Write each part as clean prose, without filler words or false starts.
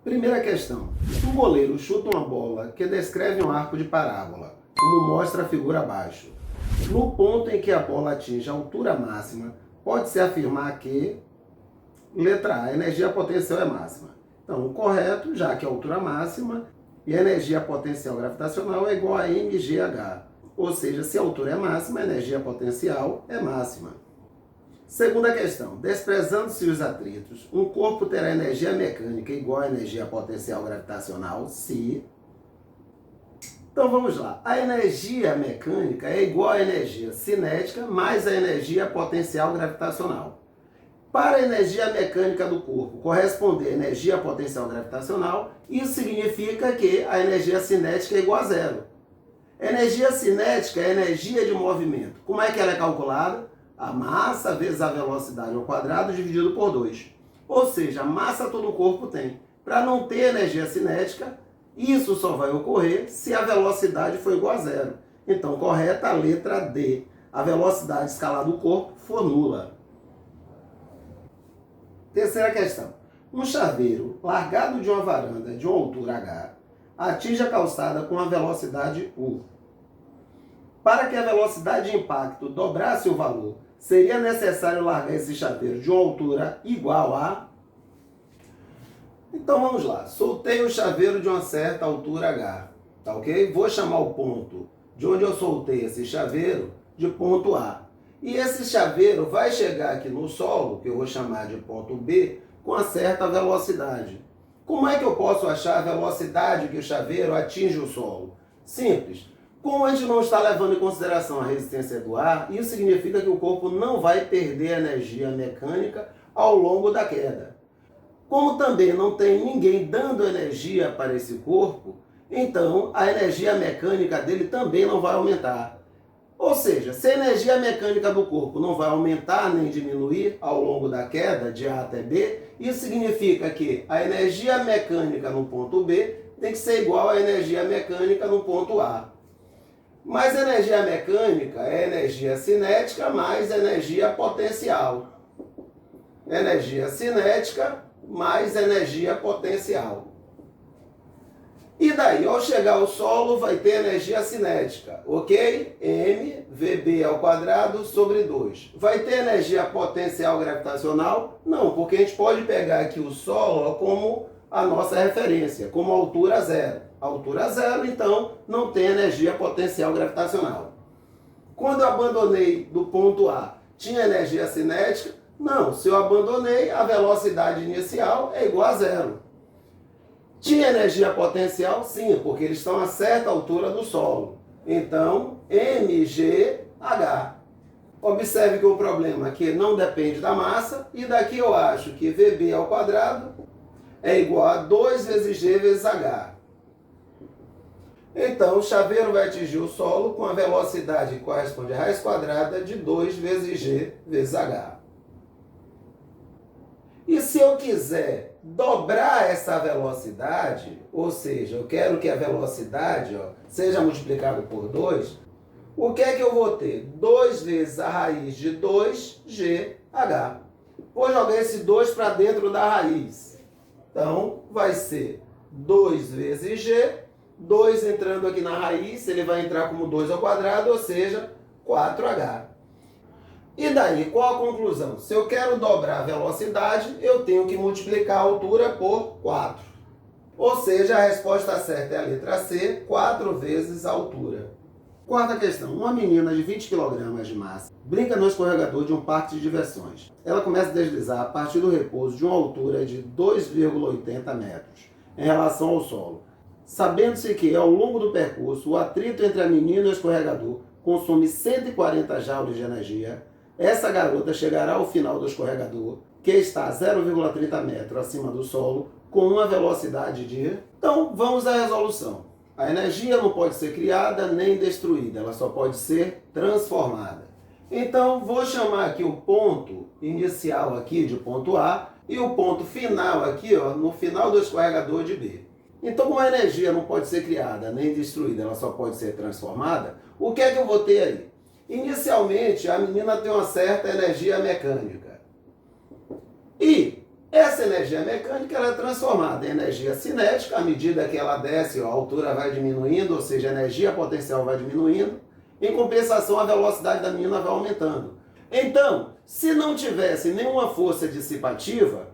Primeira questão. Um goleiro chuta uma bola que descreve um arco de parábola, como mostra a figura abaixo. No ponto em que a bola atinge a altura máxima, pode-se afirmar que, letra A, a energia potencial é máxima. Então, o correto, já que a altura máxima e a energia potencial gravitacional é igual a mgh. Ou seja, se a altura é máxima, a energia potencial é máxima. Segunda questão. Desprezando-se os atritos, um corpo terá energia mecânica igual à energia potencial gravitacional se... Então vamos lá. A energia mecânica é igual à energia cinética mais a energia potencial gravitacional. Para a energia mecânica do corpo corresponder à energia potencial gravitacional, isso significa que a energia cinética é igual a zero. Energia cinética é energia de movimento. Como é que ela é calculada? A massa vezes a velocidade ao quadrado dividido por 2. Ou seja, a massa todo o corpo tem. Para não ter energia cinética, isso só vai ocorrer se a velocidade for igual a zero. Então, correta a letra D. A velocidade escalar do corpo for nula. Terceira questão. Um chaveiro largado de uma varanda de uma altura h atinge a calçada com a velocidade u. Para que a velocidade de impacto dobrasse o valor, seria necessário largar esse chaveiro de uma altura igual a... Então vamos lá. Soltei o chaveiro de uma certa altura h. Tá ok? Vou chamar o ponto de onde eu soltei esse chaveiro de ponto A. E esse chaveiro vai chegar aqui no solo, que eu vou chamar de ponto B, com uma certa velocidade. Como é que eu posso achar a velocidade que o chaveiro atinge o solo? Simples. Como a gente não está levando em consideração a resistência do ar, isso significa que o corpo não vai perder energia mecânica ao longo da queda. Como também não tem ninguém dando energia para esse corpo, então a energia mecânica dele também não vai aumentar. Ou seja, se a energia mecânica do corpo não vai aumentar nem diminuir ao longo da queda de A até B, isso significa que a energia mecânica no ponto B tem que ser igual à energia mecânica no ponto A. Mas energia mecânica é energia cinética mais energia potencial. Energia cinética mais energia potencial. E daí, ao chegar ao solo, vai ter energia cinética, ok? mVb ao quadrado sobre 2. Vai ter energia potencial gravitacional? Não, porque a gente pode pegar aqui o solo como a nossa referência, como altura zero. Altura zero, então, não tem energia potencial gravitacional. Quando eu abandonei do ponto A, tinha energia cinética? Não, se eu abandonei, a velocidade inicial é igual a zero. Tinha energia potencial? Sim, porque eles estão a certa altura do solo. Então, mgh. Observe que o problema aqui não depende da massa, e daqui eu acho que Vb ao quadrado é igual a 2 vezes g vezes h. Então, o chaveiro vai atingir o solo com a velocidade que corresponde à raiz quadrada de 2 vezes g vezes h. E se eu quiser dobrar essa velocidade, ou seja, eu quero que a velocidade seja multiplicada por 2, o que é que eu vou ter? 2 vezes a raiz de 2gh. Vou jogar esse 2 para dentro da raiz. Então, vai ser 2 vezes g, 2 entrando aqui na raiz, ele vai entrar como 2 ao quadrado, ou seja, 4h. E daí, qual a conclusão? Se eu quero dobrar a velocidade, eu tenho que multiplicar a altura por 4. Ou seja, a resposta certa é a letra C, 4 vezes a altura. Quarta questão. Uma menina de 20 kg de massa brinca no escorregador de um parque de diversões. Ela começa a deslizar a partir do repouso de uma altura de 2,80 metros em relação ao solo. Sabendo-se que, ao longo do percurso, o atrito entre a menina e o escorregador consome 140 joules de energia, essa garota chegará ao final do escorregador, que está a 0,30 metros acima do solo, com uma velocidade de... Então, vamos à resolução. A energia não pode ser criada nem destruída, ela só pode ser transformada. Então, vou chamar aqui o ponto inicial aqui de ponto A e o ponto final aqui, no final do escorregador de B. Então, como a energia não pode ser criada nem destruída, ela só pode ser transformada, o que é que eu vou ter aí? Inicialmente, a menina tem uma certa energia mecânica. E Essa energia mecânica ela é transformada em energia cinética, à medida que ela desce, a altura vai diminuindo, ou seja, a energia potencial vai diminuindo. Em compensação, a velocidade da menina vai aumentando. Então, se não tivesse nenhuma força dissipativa,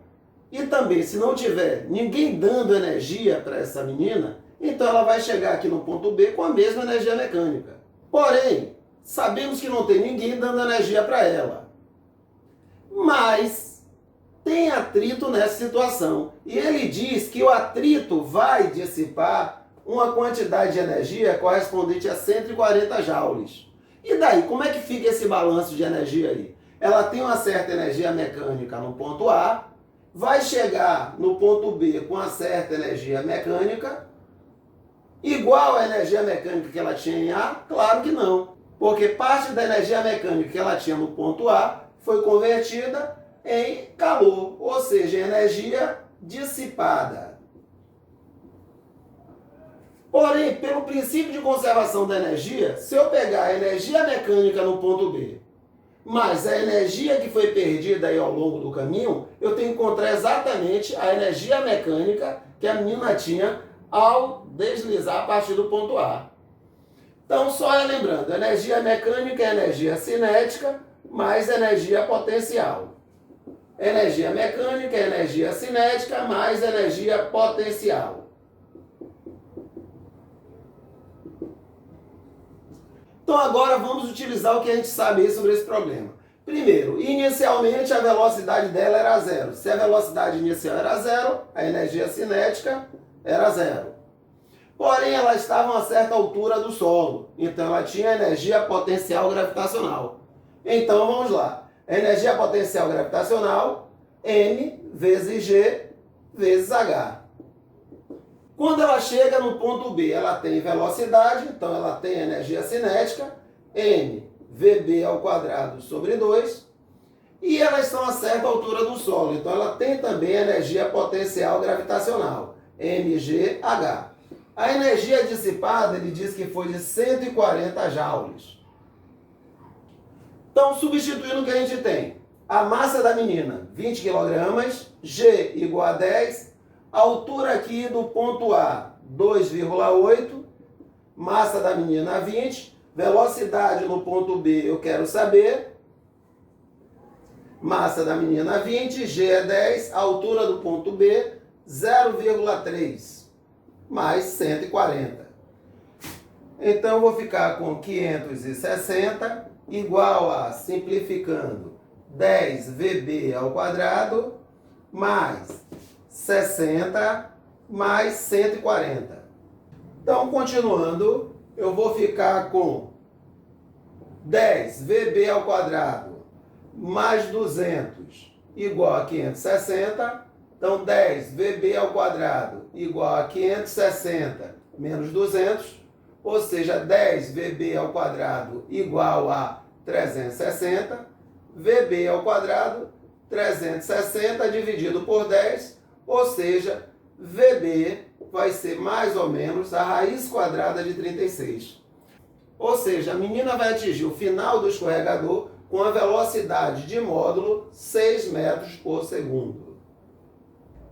e também se não tiver ninguém dando energia para essa menina, então ela vai chegar aqui no ponto B com a mesma energia mecânica. Porém, sabemos que não tem ninguém dando energia para ela. Mas tem atrito nessa situação. E ele diz que o atrito vai dissipar uma quantidade de energia correspondente a 140 joules. E daí, como é que fica esse balanço de energia aí? Ela tem uma certa energia mecânica no ponto A, vai chegar no ponto B com uma certa energia mecânica, igual à energia mecânica que ela tinha em A? Claro que não. Porque parte da energia mecânica que ela tinha no ponto A foi convertida em calor, ou seja, energia dissipada. Porém, pelo princípio de conservação da energia, se eu pegar a energia mecânica no ponto B, mas a energia que foi perdida aí ao longo do caminho, eu tenho que encontrar exatamente a energia mecânica que a menina tinha ao deslizar a partir do ponto A. Então, só lembrando, energia mecânica é energia cinética mais energia potencial. Energia mecânica é energia cinética mais energia potencial. Então agora vamos utilizar o que a gente sabe aí sobre esse problema. Primeiro, inicialmente a velocidade dela era zero. Se a velocidade inicial era zero, a energia cinética era zero. Porém, ela estava a uma certa altura do solo, então ela tinha energia potencial gravitacional. Então vamos lá. Energia potencial gravitacional, M vezes G vezes H. Quando ela chega no ponto B, ela tem velocidade, então ela tem energia cinética, M VB ao quadrado sobre 2, e elas estão a certa altura do solo, então ela tem também energia potencial gravitacional, MGH. A energia dissipada, ele diz que foi de 140 joules. Então, substituindo o que a gente tem, a massa da menina, 20 kg, G igual a 10, a altura aqui do ponto A, 2,8, massa da menina 20, velocidade no ponto B eu quero saber, massa da menina 20, G é 10, a altura do ponto B, 0,3, mais 140. Então, eu vou ficar com 560 igual a, simplificando, 10 VB ao quadrado mais 60 mais 140. Então, continuando, eu vou ficar com 10 VB ao quadrado mais 200 igual a 560. Então, 10 VB ao quadrado igual a 560 menos 200. Ou seja, 10 VB ao quadrado igual a 360, VB ao quadrado, 360 dividido por 10, ou seja, VB vai ser mais ou menos a raiz quadrada de 36. Ou seja, a menina vai atingir o final do escorregador com a velocidade de módulo 6 metros por segundo.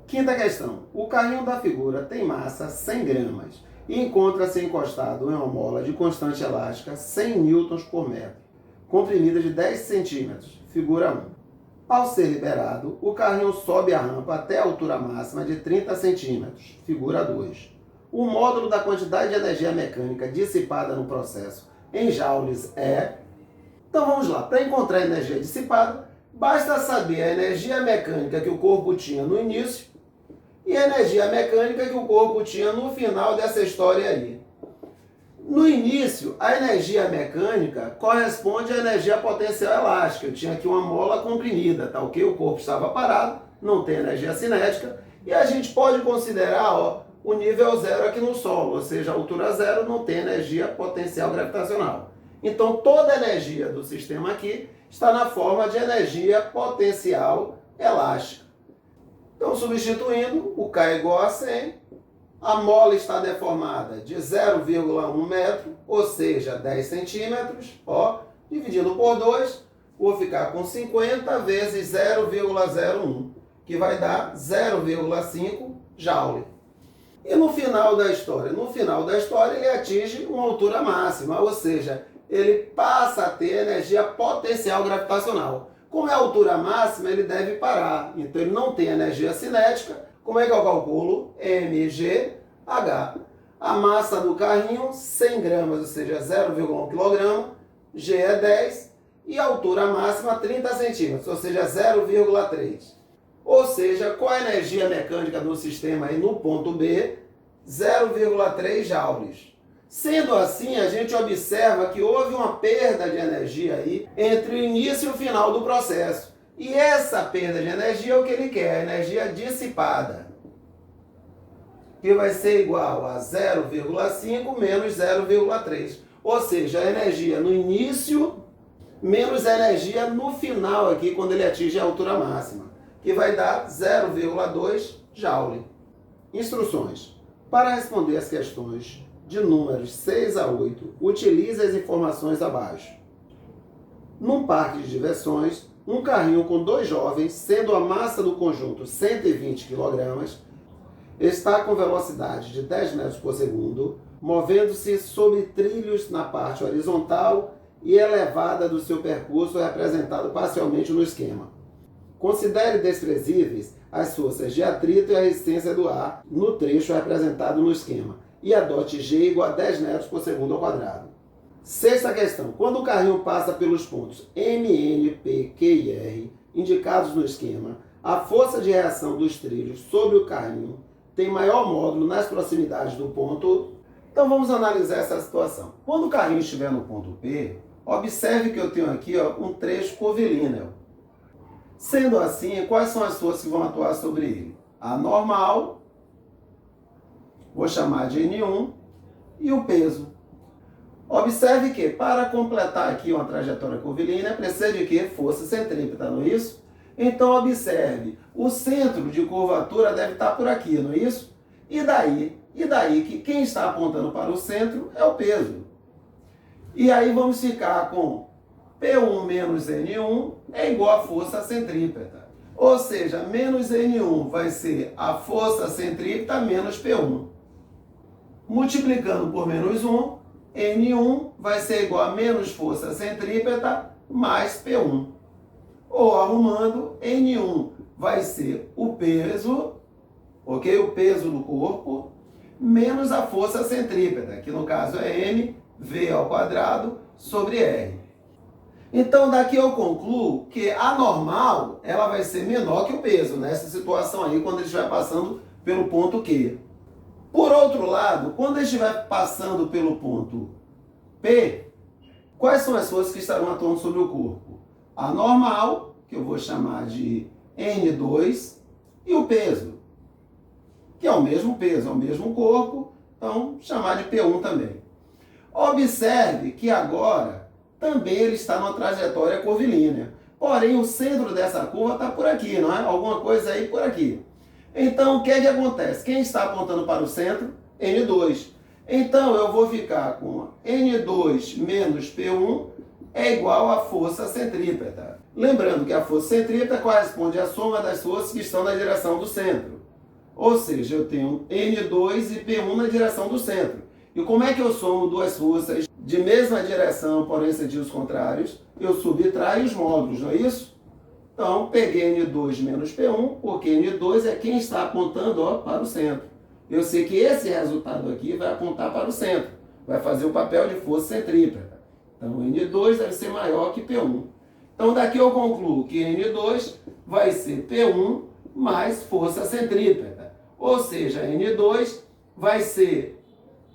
Quinta questão. O carrinho da figura tem massa 100 gramas e encontra-se encostado em uma mola de constante elástica 100 newtons por metro, comprimida de 10 centímetros, figura 1. Ao ser liberado, o carrinho sobe a rampa até a altura máxima de 30 centímetros, figura 2. O módulo da quantidade de energia mecânica dissipada no processo em joules é... Então vamos lá, para encontrar a energia dissipada, basta saber a energia mecânica que o corpo tinha no início e a energia mecânica que o corpo tinha no final dessa história aí. No início, a energia mecânica corresponde à energia potencial elástica. Eu tinha aqui uma mola comprimida, tá ok? O corpo estava parado, não tem energia cinética, e a gente pode considerar, ó, o nível zero aqui no solo, ou seja, a altura zero não tem energia potencial gravitacional. Então, toda a energia do sistema aqui está na forma de energia potencial elástica. Então, substituindo, o K é igual a 100, a mola está deformada de 0,1 metro, ou seja, 10 centímetros, ó, dividido por 2, vou ficar com 50 vezes 0,01. que vai dar 0,5 Joule. E no final da história? No final da história ele atinge uma altura máxima, ou seja, ele passa a ter energia potencial gravitacional. Como é a altura máxima, ele deve parar. Então ele não tem energia cinética. Como é que eu calculo? mgh. A massa do carrinho, 100 gramas, ou seja, 0,1 kg. G é 10. E a altura máxima, 30 centímetros, ou seja, 0,3. Ou seja, qual a energia mecânica do sistema aí no ponto B? 0,3 joules. Sendo assim, a gente observa que houve uma perda de energia aí entre o início e o final do processo. E essa perda de energia é o que ele quer, a energia dissipada, que vai ser igual a 0,5 menos 0,3. Ou seja, a energia no início menos a energia no final aqui, quando ele atinge a altura máxima, que vai dar 0,2 Joule. Instruções. Para responder as questões de números 6 a 8, utilize as informações abaixo. Num parque de diversões, um carrinho com 2 jovens, sendo a massa do conjunto 120 kg, está com velocidade de 10 metros por segundo, movendo-se sobre trilhos na parte horizontal e elevada do seu percurso, representado parcialmente no esquema. Considere desprezíveis as forças de atrito e a resistência do ar no trecho representado no esquema e adote G igual a 10 metros por segundo ao quadrado. Sexta questão. Quando o carrinho passa pelos pontos M, N, P, Q e R, indicados no esquema, a força de reação dos trilhos sobre o carrinho tem maior módulo nas proximidades do ponto. Então vamos analisar essa situação. Quando o carrinho estiver no ponto P, observe que eu tenho aqui um trecho curvilíneo. Sendo assim, quais são as forças que vão atuar sobre ele? A normal, vou chamar de N1, e o peso. Observe que para completar aqui uma trajetória curvilínea, precisa de quê? Força centrípeta, não é isso? Então observe, o centro de curvatura deve estar por aqui, não é isso? E daí que quem está apontando para o centro é o peso. E aí vamos ficar com P1 menos N1 é igual a força centrípeta. Ou seja, menos N1 vai ser a força centrípeta menos P1. Multiplicando por menos 1, N1 vai ser igual a menos força centrípeta mais P1. Ou arrumando, N1 vai ser o peso, ok? O peso do corpo, menos a força centrípeta, que no caso é mv ao quadrado sobre r. Então daqui eu concluo que a normal ela vai ser menor que o peso, nessa situação aí, quando ele estiver passando pelo ponto Q. Por outro lado, quando ele estiver passando pelo ponto P, quais são as forças que estarão atuando sobre o corpo? A normal, que eu vou chamar de N2, e o peso, que é o mesmo peso, é o mesmo corpo, então chamar de P1 também. Observe que agora também ele está numa trajetória curvilínea. Porém, o centro dessa curva está por aqui, não é? Alguma coisa aí por aqui. Então, o que é que acontece? Quem está apontando para o centro? N2. Então, eu vou ficar com N2 menos P1 é igual à força centrípeta. Lembrando que a força centrípeta corresponde à soma das forças que estão na direção do centro. Ou seja, eu tenho N2 e P1 na direção do centro. E como é que eu somo duas forças de mesma direção, porém sentidos contrários? Eu subtraio os módulos, não é isso? Então, peguei N2 menos P1, porque N2 é quem está apontando para o centro. Eu sei que esse resultado aqui vai apontar para o centro, vai fazer o papel de força centrípeta. Então, N2 deve ser maior que P1. Então, daqui eu concluo que N2 vai ser P1 mais força centrípeta. Ou seja, N2 vai ser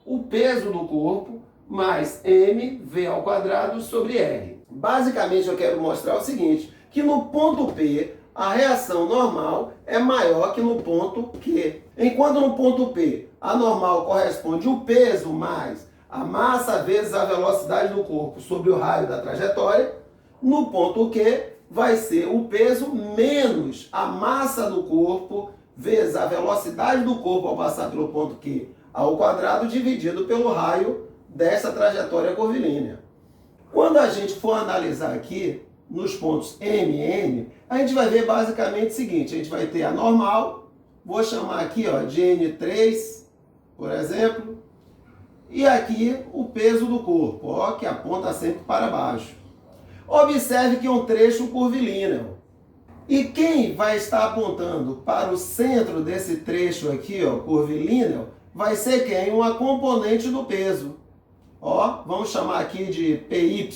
o peso do corpo mais mv ao quadrado sobre r. Basicamente, eu quero mostrar o seguinte, que no ponto P, a reação normal é maior que no ponto Q. Enquanto no ponto P, a normal corresponde o peso mais a massa vezes a velocidade do corpo sobre o raio da trajetória, no ponto Q vai ser o peso menos a massa do corpo vezes a velocidade do corpo ao passar pelo ponto Q ao quadrado dividido pelo raio dessa trajetória curvilínea. Quando a gente for analisar aqui, nos pontos M e N, a gente vai ver basicamente o seguinte, a gente vai ter a normal, vou chamar aqui ó, de N3, por exemplo, e aqui o peso do corpo, ó, que aponta sempre para baixo. Observe que é um trecho curvilíneo. E quem vai estar apontando para o centro desse trecho aqui, ó, curvilíneo, vai ser quem? Uma componente do peso. Ó, vamos chamar aqui de PY.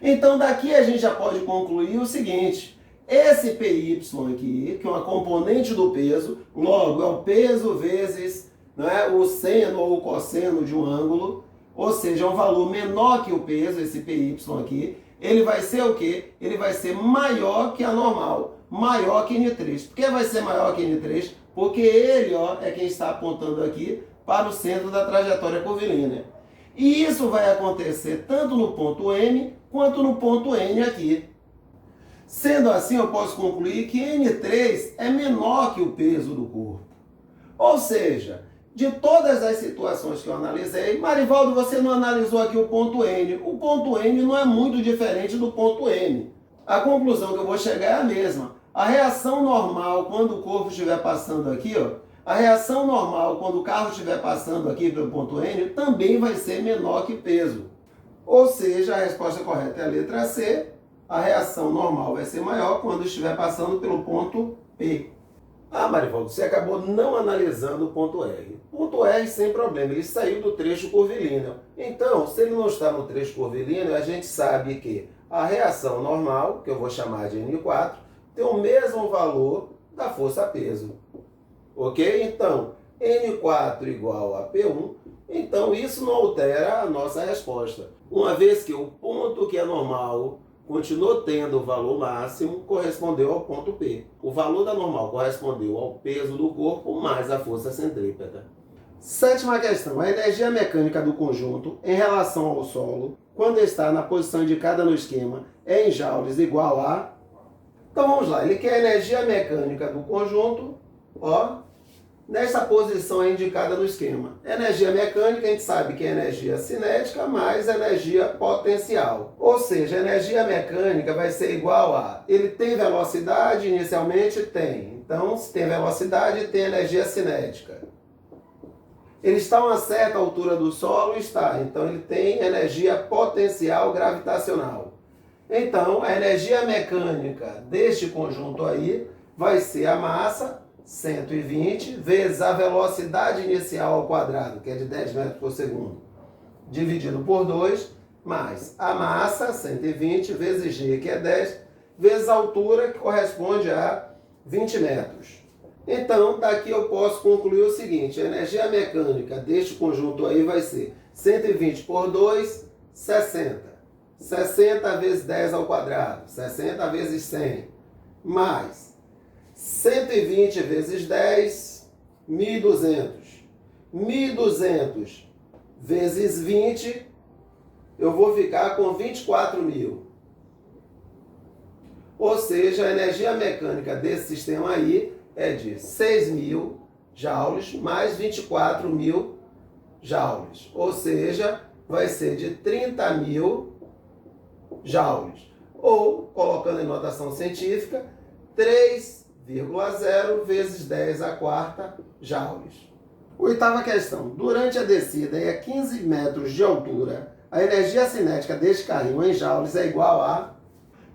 Então daqui a gente já pode concluir o seguinte, esse PY aqui, que é uma componente do peso, logo é o peso vezes, né, o seno ou o cosseno de um ângulo, ou seja, é um valor menor que o peso, esse PY aqui, ele vai ser o quê? Ele vai ser maior que a normal, maior que N3. Por que vai ser maior que N3? Porque ele ó, é quem está apontando aqui para o centro da trajetória curvilínea. E isso vai acontecer tanto no ponto M quanto no ponto N aqui. Sendo assim, eu posso concluir que N3 é menor que o peso do corpo. Ou seja, de todas as situações que eu analisei, Marivaldo, você não analisou aqui o ponto N. O ponto N não é muito diferente do ponto M. A conclusão que eu vou chegar é a mesma. A reação normal quando o corpo estiver passando aqui, ó, a reação normal quando o carro estiver passando aqui pelo ponto N também vai ser menor que peso. Ou seja, a resposta correta é a letra C. A reação normal vai ser maior quando estiver passando pelo ponto P. Ah, Marivaldo, você acabou não analisando o ponto R. O ponto R, sem problema, ele saiu do trecho curvilíneo. Então, se ele não está no trecho curvilíneo, a gente sabe que a reação normal, que eu vou chamar de N4, tem o mesmo valor da força-peso. Ok? Então, N4 igual a P1, então isso não altera a nossa resposta. Uma vez que o ponto que é normal continuou tendo o valor máximo, correspondeu ao ponto P. O valor da normal correspondeu ao peso do corpo mais a força centrípeta. Sétima questão. A energia mecânica do conjunto em relação ao solo, quando está na posição indicada no esquema, é em joules igual a... Então vamos lá. Ele quer a energia mecânica do conjunto, ó, nessa posição é indicada no esquema. Energia mecânica, a gente sabe que é energia cinética mais energia potencial. Ou seja, a energia mecânica vai ser igual a... Ele tem velocidade, inicialmente tem. Então, se tem velocidade, tem energia cinética. Ele está a uma certa altura do solo? Está. Então, ele tem energia potencial gravitacional. Então, a energia mecânica deste conjunto aí vai ser a massa, 120, vezes a velocidade inicial ao quadrado, que é de 10 metros por segundo, dividido por 2, mais a massa, 120, vezes g, que é 10, vezes a altura, que corresponde a 20 metros. Então, daqui eu posso concluir o seguinte, a energia mecânica deste conjunto aí vai ser 120 por 2, 60. 60 vezes 10 ao quadrado, 60 vezes 100, mais 120 vezes 10, 1.200. 1.200 vezes 20, eu vou ficar com 24.000. Ou seja, a energia mecânica desse sistema aí é de 6.000 joules mais 24.000 joules. Ou seja, vai ser de 30.000 joules. Ou, colocando em notação científica, 3,0 vezes 10 a quarta joules. Oitava questão. Durante a descida em 15 metros de altura, a energia cinética deste carrinho em joules é igual a...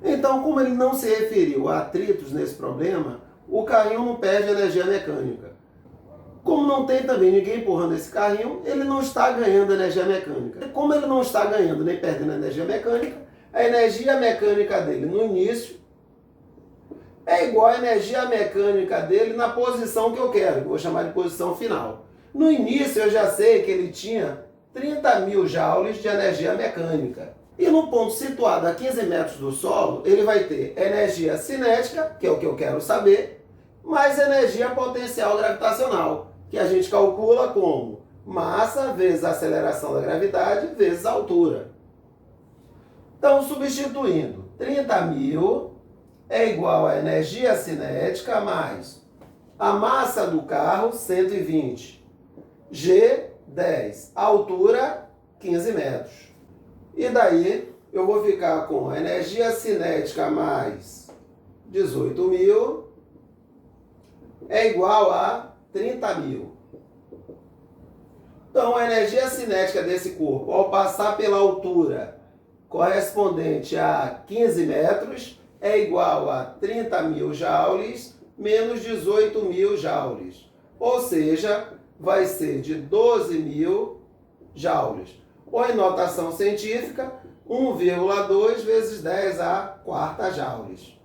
Então, como ele não se referiu a atritos nesse problema, o carrinho não perde energia mecânica. Como não tem também ninguém empurrando esse carrinho, ele não está ganhando energia mecânica. Como ele não está ganhando nem perdendo energia mecânica, a energia mecânica dele no início é igual à energia mecânica dele na posição que eu quero, que eu vou chamar de posição final. No início eu já sei que ele tinha 30.000 joules de energia mecânica. E no ponto situado a 15 metros do solo, ele vai ter energia cinética, que é o que eu quero saber, mais energia potencial gravitacional, que a gente calcula como massa vezes a aceleração da gravidade vezes a altura. Então, substituindo, 30.000 é igual a energia cinética mais a massa do carro, 120, G, 10, altura, 15 metros. E daí eu vou ficar com energia cinética mais 18.000 é igual a 30.000. Então, a energia cinética desse corpo, ao passar pela altura correspondente a 15 metros, é igual a 30.000 joules menos 18.000 joules. Ou seja, vai ser de 12.000 joules. Ou em notação científica, 1,2 vezes 10 à quarta joules.